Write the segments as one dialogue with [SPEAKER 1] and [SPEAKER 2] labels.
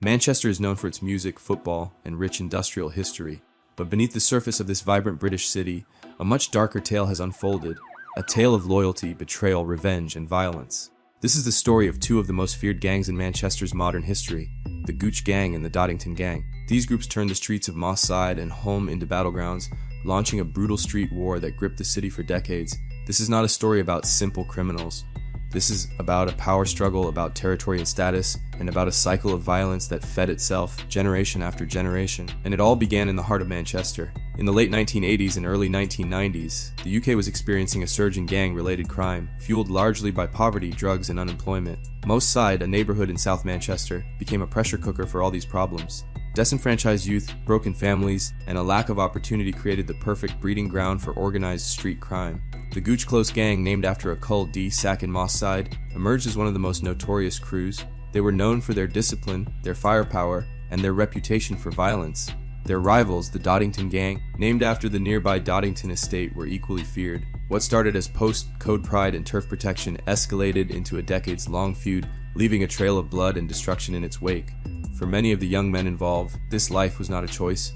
[SPEAKER 1] Manchester is known for its music, football, and rich industrial history. But beneath the surface of this vibrant British city, a much darker tale has unfolded. A tale of loyalty, betrayal, revenge, and violence. This is the story of two of the most feared gangs in Manchester's modern history, the Gooch gang and the Doddington gang. These groups turned the streets of Moss Side and Holme into battlegrounds, launching a brutal street war that gripped the city for decades. This is not a story about simple criminals. This is about a power struggle, about territory and status, and about a cycle of violence that fed itself generation after generation. And it all began in the heart of Manchester. In the late 1980s and early 1990s, the UK was experiencing a surge in gang-related crime, fueled largely by poverty, drugs, and unemployment. Moss Side, a neighborhood in South Manchester, became a pressure cooker for all these problems. Disenfranchised youth, broken families, and a lack of opportunity created the perfect breeding ground for organized street crime. The Gooch Close gang, named after a Cull D sack in Moss Side, emerged as one of the most notorious crews. They were known for their discipline, their firepower, and their reputation for violence. Their rivals, the Doddington gang, named after the nearby Doddington estate, were equally feared. What started as post-code pride and turf protection escalated into a decades-long feud, leaving a trail of blood and destruction in its wake. For many of the young men involved, this life was not a choice.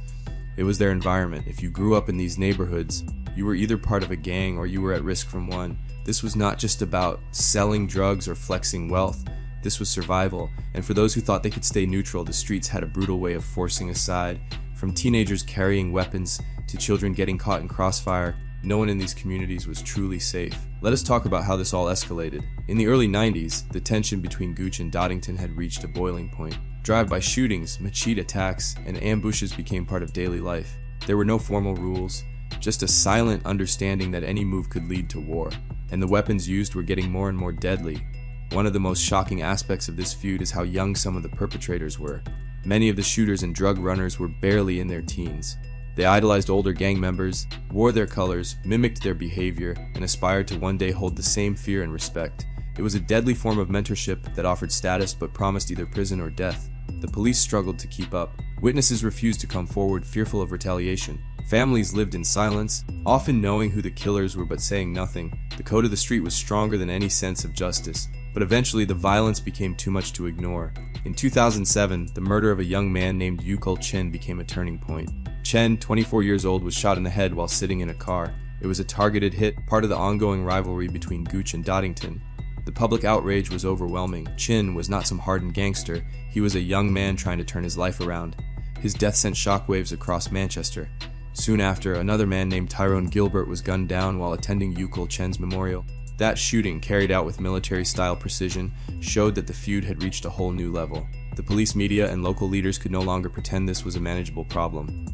[SPEAKER 1] It was their environment. If you grew up in these neighborhoods, you were either part of a gang or you were at risk from one. This was not just about selling drugs or flexing wealth. This was survival, and for those who thought they could stay neutral, the streets had a brutal way of forcing a side. From teenagers carrying weapons to children getting caught in crossfire, no one in these communities was truly safe. Let us talk about how this all escalated. In the early 90s, the tension between Gooch and Doddington had reached a boiling point. Drive-by shootings, machete attacks, and ambushes became part of daily life. There were no formal rules, just a silent understanding that any move could lead to war, and the weapons used were getting more and more deadly. One of the most shocking aspects of this feud is how young some of the perpetrators were. Many of the shooters and drug runners were barely in their teens. They idolized older gang members, wore their colors, mimicked their behavior, and aspired to one day hold the same fear and respect. It was a deadly form of mentorship that offered status but promised either prison or death. The police struggled to keep up. Witnesses refused to come forward, fearful of retaliation. Families lived in silence, often knowing who the killers were but saying nothing. The code of the street was stronger than any sense of justice. But eventually the violence became too much to ignore. In 2007, the murder of a young man named Yukul Chen became a turning point. Chen, 24 years old, was shot in the head while sitting in a car. It was a targeted hit, part of the ongoing rivalry between Gooch and Doddington. The public outrage was overwhelming. Chen was not some hardened gangster. He was a young man trying to turn his life around. His death sent shockwaves across Manchester. Soon after, another man named Tyrone Gilbert was gunned down while attending Yukul Chen's memorial. That shooting, carried out with military-style precision, showed that the feud had reached a whole new level. The police, media, and local leaders could no longer pretend this was a manageable problem.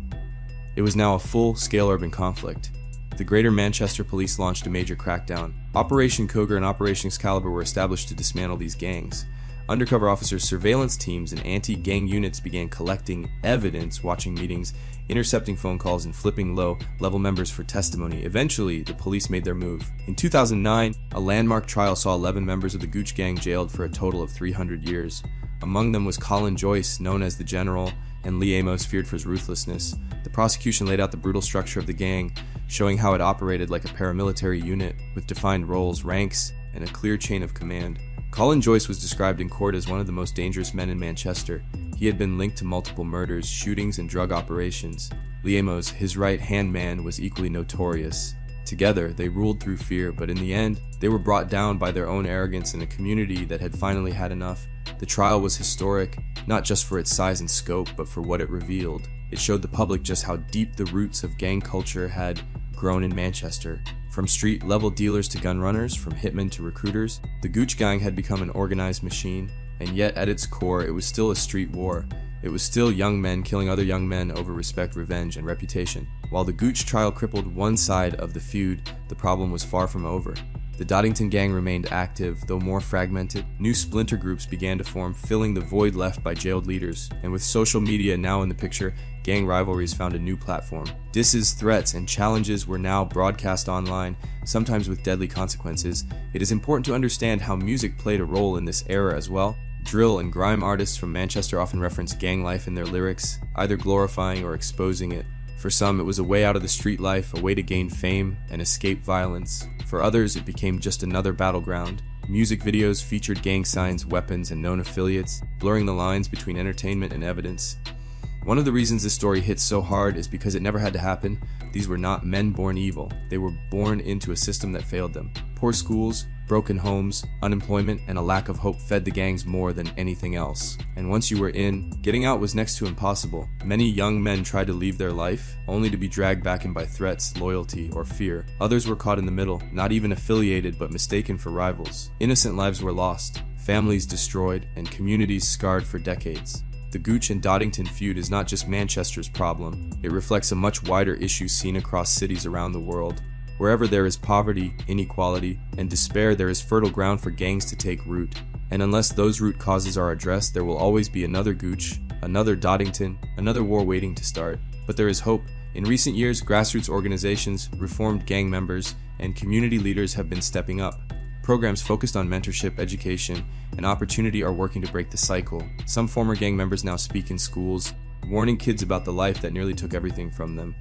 [SPEAKER 1] It was now a full-scale urban conflict. The Greater Manchester Police launched a major crackdown. Operation Cougar and Operation Excalibur were established to dismantle these gangs. Undercover officers, surveillance teams, and anti-gang units began collecting evidence, watching meetings, intercepting phone calls, and flipping low-level members for testimony. Eventually, the police made their move. In 2009, a landmark trial saw 11 members of the Gooch gang jailed for a total of 300 years. Among them was Colin Joyce, known as the General, and Lee Amos, feared for his ruthlessness. The prosecution laid out the brutal structure of the gang, showing how it operated like a paramilitary unit with defined roles, ranks, and a clear chain of command. Colin Joyce was described in court as one of the most dangerous men in Manchester. He had been linked to multiple murders, shootings, and drug operations. Lee Amos, his right-hand man, was equally notorious. Together, they ruled through fear, but in the end, they were brought down by their own arrogance in a community that had finally had enough. The trial was historic, not just for its size and scope, but for what it revealed. It showed the public just how deep the roots of gang culture had grown in Manchester. From street-level dealers to gun runners, from hitmen to recruiters, the Gooch gang had become an organized machine, and yet at its core, it was still a street war. It was still young men killing other young men over respect, revenge, and reputation. While the Gooch trial crippled one side of the feud, the problem was far from over. The Doddington gang remained active, though more fragmented. New splinter groups began to form, filling the void left by jailed leaders. And with social media now in the picture, gang rivalries found a new platform. Disses, threats, and challenges were now broadcast online, sometimes with deadly consequences. It is important to understand how music played a role in this era as well. Drill and grime artists from Manchester often reference gang life in their lyrics, either glorifying or exposing it. For some, it was a way out of the street life, a way to gain fame and escape violence. For others, it became just another battleground, Music videos featured gang signs, weapons, and known affiliates, blurring the lines between entertainment and evidence. One of the reasons this story hits so hard is because it never had to happen. These were not men born evil. They were born into a system that failed them. Poor schools, broken homes, unemployment, and a lack of hope fed the gangs more than anything else. And once you were in, getting out was next to impossible. Many young men tried to leave their life, only to be dragged back in by threats, loyalty, or fear. Others were caught in the middle, not even affiliated but mistaken for rivals. Innocent lives were lost, families destroyed, and communities scarred for decades. The Gooch and Doddington feud is not just Manchester's problem. It reflects a much wider issue seen across cities around the world. Wherever there is poverty, inequality, and despair, there is fertile ground for gangs to take root. And unless those root causes are addressed, there will always be another Gooch, another Doddington, another war waiting to start. But there is hope. In recent years, grassroots organizations, reformed gang members, and community leaders have been stepping up. Programs focused on mentorship, education, and opportunity are working to break the cycle. Some former gang members now speak in schools, warning kids about the life that nearly took everything from them.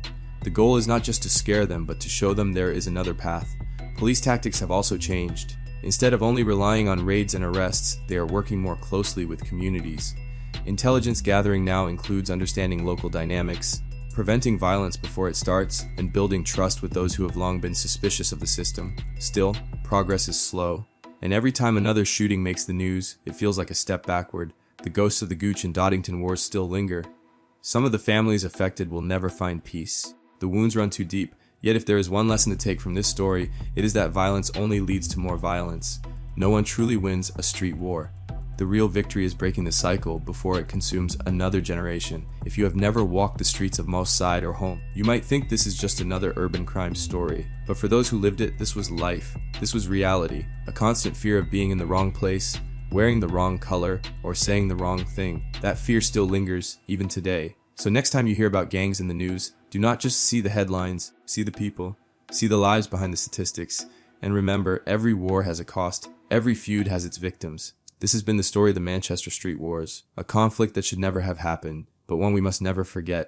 [SPEAKER 1] The goal is not just to scare them, but to show them there is another path. Police tactics have also changed. Instead of only relying on raids and arrests, they are working more closely with communities. Intelligence gathering now includes understanding local dynamics, preventing violence before it starts, and building trust with those who have long been suspicious of the system. Still, progress is slow, and every time another shooting makes the news, it feels like a step backward. The ghosts of the Gooch and Doddington wars still linger. Some of the families affected will never find peace. The wounds run too deep, yet if there is one lesson to take from this story, it is that violence only leads to more violence. No one truly wins a street war. The real victory is breaking the cycle before it consumes another generation. If you have never walked the streets of Moss Side or home, you might think this is just another urban crime story. But for those who lived it, this was life. This was reality. A constant fear of being in the wrong place, wearing the wrong color, or saying the wrong thing. That fear still lingers, even today. So next time you hear about gangs in the news, do not just see the headlines, see the people, see the lives behind the statistics, and remember, every war has a cost, every feud has its victims. This has been the story of the Manchester Street Wars, a conflict that should never have happened, but one we must never forget.